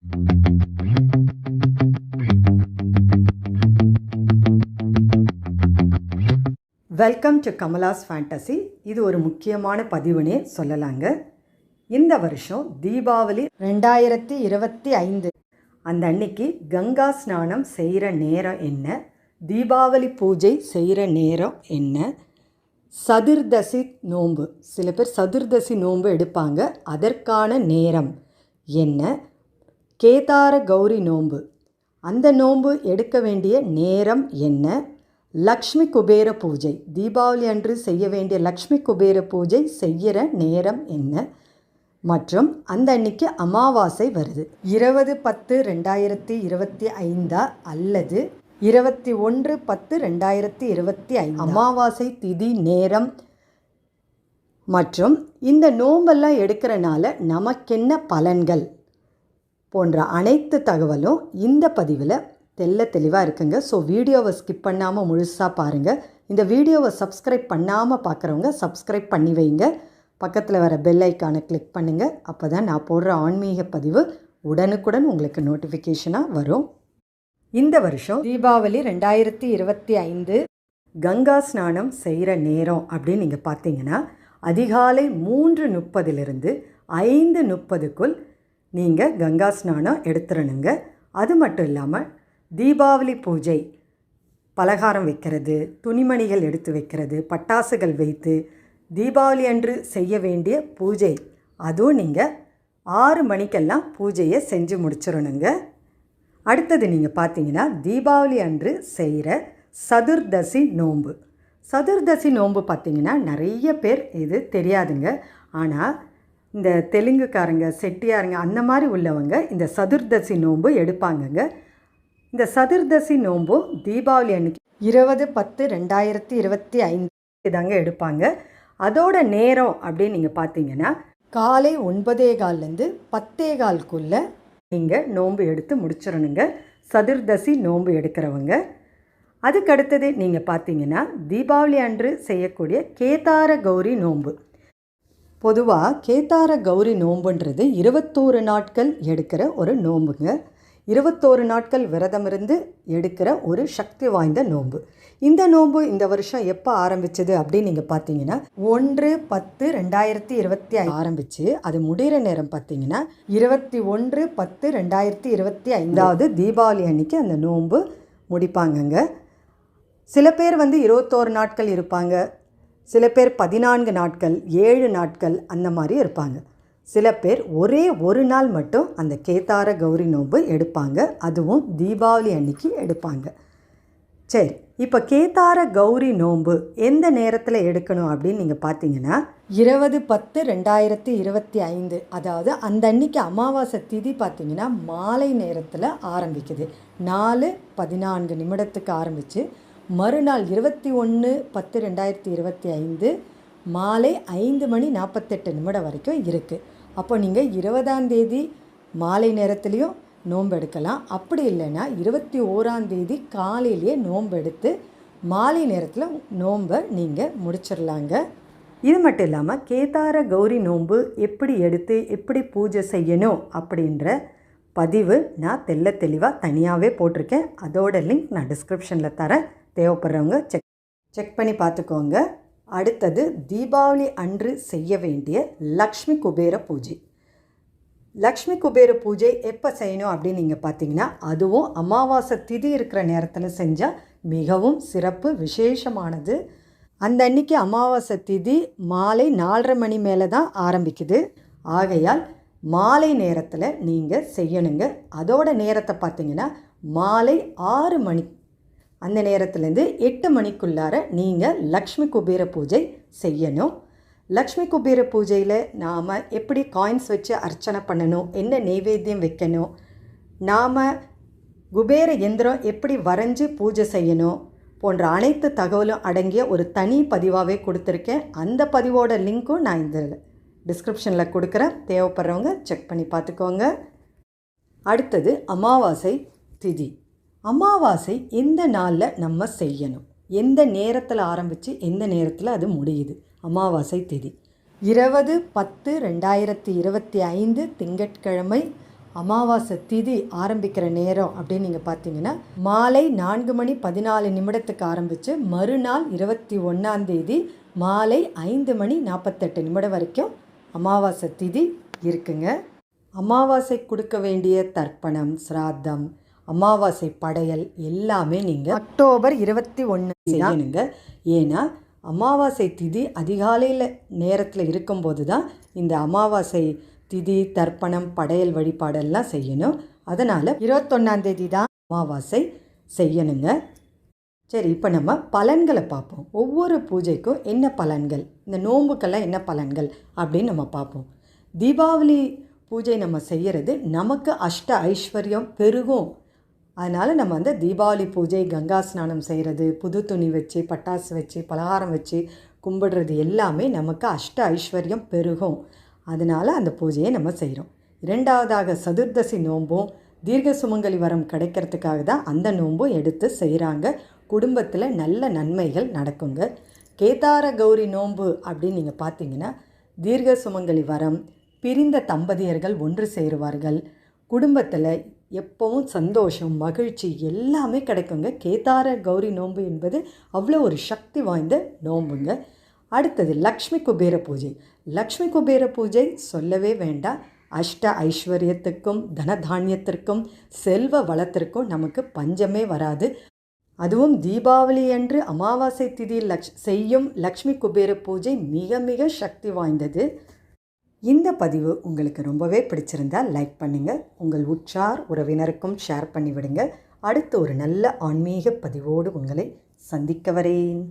Welcome to Kamala's fantasy. இது ஒரு முக்கியமான பதிவுனே சொல்லலாங்க. இந்த வருஷம் தீபாவளி 2025 அந்த அன்னைக்கு கங்கா ஸ்நானம் செய்கிற நேரம் என்ன, தீபாவளி பூஜை செய்கிற நேரம் என்ன, சதுர்தசி நோன்பு, சில பேர் சதுர்தசி நோன்பு எடுப்பாங்க, அதற்கான நேரம் என்ன, கேதார கௌரி நோன்பு அந்த நோன்பு எடுக்க வேண்டிய நேரம் என்ன, லக்ஷ்மி குபேர பூஜை தீபாவளி அன்று செய்ய வேண்டிய லக்ஷ்மி குபேர பூஜை செய்கிற நேரம் என்ன, மற்றும் அந்த அன்னைக்கு அமாவாசை வருது 20/10/2025 அல்லது 21/10/2025 அமாவாசை திதி நேரம் மற்றும் இந்த நோம்பெல்லாம் எடுக்கிறனால நமக்கென்ன பலன்கள் போன்ற அனைத்து தகவலும் இந்த பதிவில் தெளிவாக இருக்குங்க. ஸோ வீடியோவை ஸ்கிப் பண்ணாமல் முழுசாக பாருங்கள். இந்த வீடியோவை சப்ஸ்கிரைப் பண்ணாமல் பார்க்குறவங்க சப்ஸ்கிரைப் பண்ணி வைங்க. பக்கத்தில் வர பெல் ஐக்கானை கிளிக் பண்ணுங்கள். அப்போ தான் நான் போடுற ஆன்மீக பதிவு உடனுக்குடன் உங்களுக்கு நோட்டிஃபிகேஷனாக வரும். இந்த வருஷம் தீபாவளி 2025 கங்கா ஸ்நானம் செய்கிற நேரம் அப்படின்னு நீங்கள் பார்த்தீங்கன்னா அதிகாலை 3:30 5:30 நீங்கள் கங்கா ஸ்நானம் எடுத்துடணுங்க. அது மட்டும் இல்லாமல் தீபாவளி பூஜை பலகாரம் வைக்கிறது, துணிமணிகள் எடுத்து வைக்கிறது, பட்டாசுகள் வைத்து தீபாவளி அன்று செய்ய வேண்டிய பூஜை அதுவும் நீங்கள் 6 மணிக்கெல்லாம் பூஜையை செஞ்சு முடிச்சிடணுங்க. அடுத்தது நீங்கள் பார்த்தீங்கன்னா தீபாவளி அன்று செய்கிற சதுர்தசி நோன்பு. சதுர்தசி நோன்பு பார்த்திங்கன்னா நிறைய பேர் இது தெரியாதுங்க. ஆனால் இந்த தெலுங்குக்காரங்க, செட்டியாருங்க அந்த மாதிரி உள்ளவங்க இந்த சதுர்தசி நோன்பு எடுப்பாங்கங்க. இந்த சதுர்தசி நோன்பு தீபாவளி அன்னைக்கு 20/10/2025 தாங்க எடுப்பாங்க. அதோட நேரம் அப்படின்னு நீங்கள் பார்த்தீங்கன்னா காலை 9:15 10:15 நீங்கள் நோன்பு எடுத்து முடிச்சிடணுங்க, சதுர்தசி நோன்பு எடுக்கிறவங்க. அதுக்கடுத்தது நீங்கள் பார்த்தீங்கன்னா தீபாவளி அன்று செய்யக்கூடிய கேதார கௌரி நோன்பு. பொதுவாக கேதார கௌரி நோன்புன்றது 21 நாட்கள் எடுக்கிற ஒரு நோன்புங்க. 21 நாட்கள் விரதம் இருந்து எடுக்கிற ஒரு சக்தி வாய்ந்த நோன்பு. இந்த நோன்பு இந்த வருஷம் எப்போ ஆரம்பிச்சது அப்படின்னு நீங்கள் பார்த்தீங்கன்னா 1/10/2025 ஆரம்பித்து அது முடிகிற நேரம் பார்த்தீங்கன்னா 21/10/2025 தீபாவளி அன்னைக்கு அந்த நோன்பு முடிப்பாங்கங்க. சில பேர் 21 நாட்கள் இருப்பாங்க, சில பேர் 14 நாட்கள் 7 நாட்கள் அந்த மாதிரி இருப்பாங்க. சில பேர் ஒரே ஒரு நாள் மட்டும் அந்த கேதார கௌரி நோன்பு எடுப்பாங்க, அதுவும் தீபாவளி அன்னைக்கு எடுப்பாங்க. சரி, இப்போ கேதார கௌரி நோன்பு எந்த நேரத்தில் எடுக்கணும் அப்படின்னு நீங்கள் பார்த்தீங்கன்னா 20/10/2025 அதாவது அந்த அன்னைக்கு அமாவாசை திதி பார்த்திங்கன்னா மாலை நேரத்தில் ஆரம்பிக்குது. 4:14 ஆரம்பித்து மறுநாள் 21/10/2025 மாலை 5:48 வரைக்கும் இருக்குது. அப்போ நீங்கள் 20ஆம் தேதி மாலை நேரத்துலேயும் நோன்பு எடுக்கலாம். அப்படி இல்லைன்னா 21ஆம் தேதி காலையிலேயே நோன்பு எடுத்து மாலை நேரத்தில் நோன்பை நீங்கள் முடிச்சிடலாங்க. இது மட்டும் இல்லாமல் கேதார கௌரி நோன்பு எப்படி எடுத்து எப்படி பூஜை செய்யணும் அப்படின்ற பதிவு நான் தெளிவாக தனியாகவே போட்டிருக்கேன். அதோட லிங்க் நான் டிஸ்கிரிப்ஷனில் தரேன், தேவைப்படுறவங்க செக் பண்ணி பார்த்துக்கோங்க. அடுத்தது தீபாவளி அன்று செய்ய வேண்டிய லக்ஷ்மி குபேர பூஜை. லக்ஷ்மி குபேர பூஜை எப்போ செய்யணும் அப்படின்னு நீங்கள் பார்த்தீங்கன்னா அதுவும் அமாவாசை திதி இருக்கிற நேரத்தில் செஞ்சால் மிகவும் சிறப்பு விசேஷமானது. அந்த அன்னைக்கு அமாவாசை திதி மாலை 4:30 மணி மேலே தான் ஆரம்பிக்குது. ஆகையால் மாலை நேரத்தில் நீங்கள் செய்யணுங்க. அதோட நேரத்தை பார்த்தீங்கன்னா மாலை 6 மணி, அந்த நேரத்துலேருந்து 8 மணிக்குள்ளார நீங்கள் லக்ஷ்மி குபேர பூஜை செய்யணும். லக்ஷ்மி குபேர பூஜையில் நாம் எப்படி காயின்ஸ் வச்சு அர்ச்சனை பண்ணணும், என்ன நெய்வேத்தியம் வைக்கணும், நாம் குபேர எந்திரம் எப்படி வரைஞ்சி பூஜை செய்யணும் போன்ற அனைத்து தகவலும் அடங்கிய ஒரு தனி பதிவாகவே கொடுத்துருக்கேன். அந்த பதிவோட லிங்க்கும் நான் இந்த டிஸ்கிரிப்ஷனில் கொடுக்குறேன், தேவைப்படுறவங்க செக் பண்ணி பார்த்துக்கோங்க. அடுத்தது அமாவாசை திதி. அமாவாசை எந்த நாளில் நம்ம செய்யணும், எந்த நேரத்தில் ஆரம்பித்து எந்த நேரத்தில் அது முடியுது? அமாவாசை திதி 20/10/2025 திங்கட்கிழமை அமாவாசை திதி ஆரம்பிக்கிற நேரம் அப்படின்னு நீங்கள் பார்த்தீங்கன்னா மாலை 4:14 ஆரம்பித்து மறுநாள் 21 மாலை 5:48 வரைக்கும் அமாவாசை திதி இருக்குங்க. அமாவாசை கொடுக்க வேண்டிய தர்ப்பணம், சிராத்தம், அமாவாசை படையல் எல்லாமே நீங்கள் அக்டோபர் 21 செய்யணுங்க. ஏன்னா அமாவாசை திதி அதிகாலையில் நேரத்தில் இருக்கும்போது தான் இந்த அமாவாசை திதி, தர்ப்பணம், படையல் வழிபாடெல்லாம் செய்யணும். அதனால் 21 தான் அமாவாசை செய்யணுங்க. சரி, இப்போ நம்ம பலன்களை பார்ப்போம். ஒவ்வொரு பூஜைக்கும் என்ன பலன்கள், இந்த நோன்புக்கெல்லாம் என்ன பலன்கள் அப்படின்னு நம்ம பார்ப்போம். தீபாவளி பூஜை நம்ம செய்கிறது நமக்கு அஷ்ட ஐஸ்வர்யம் பெருகும். அதனால் நம்ம வந்து தீபாவளி பூஜை, கங்கா ஸ்நானம் செய்கிறது, புது துணி வச்சு, பட்டாசு வச்சு, பலகாரம் வச்சு கும்பிடுறது எல்லாமே நமக்கு அஷ்ட ஐஸ்வர்யம் பெருகும். அதனால் அந்த பூஜையை நம்ம செய்கிறோம். 2வதாக சதுர்தசி நோன்பும் தீர்க்க சுமங்கலி வரம் கிடைக்கிறதுக்காக தான் அந்த நோன்பும் எடுத்து செய்கிறாங்க. குடும்பத்தில் நல்ல நன்மைகள் நடக்குங்க. கேதார கௌரி நோன்பு அப்படின்னு நீங்கள் பார்த்தீங்கன்னா தீர்க்க சுமங்கலி வரம், பிரிந்த தம்பதியர்கள் ஒன்று சேருவார்கள், குடும்பத்தில் எப்பவும் சந்தோஷம், மகிழ்ச்சி எல்லாமே கிடைக்குங்க. கேதார கௌரி நோன்பு என்பது அவ்வளோ ஒரு சக்தி வாய்ந்த நோன்புங்க. அடுத்தது லக்ஷ்மி குபேர பூஜை. லக்ஷ்மி குபேர பூஜை சொல்லவே வேண்டாம். அஷ்ட ஐஸ்வர்யத்துக்கும் தனதானியத்திற்கும் செல்வ வளத்திற்கும் நமக்கு பஞ்சமே வராது. அதுவும் தீபாவளி அன்று அமாவாசை திதியில் செய்யும் லக்ஷ்மி குபேர பூஜை மிக மிக சக்தி வாய்ந்தது. இந்த பதிவு உங்களுக்கு ரொம்பவே பிடிச்சிருந்தால் லைக் பண்ணுங்கள். உங்கள் உற்றார் உறவினருக்கும் ஷேர் பண்ணிவிடுங்க. அடுத்து ஒரு நல்ல ஆன்மீக பதிவோடு உங்களை சந்திக்க வரேன்.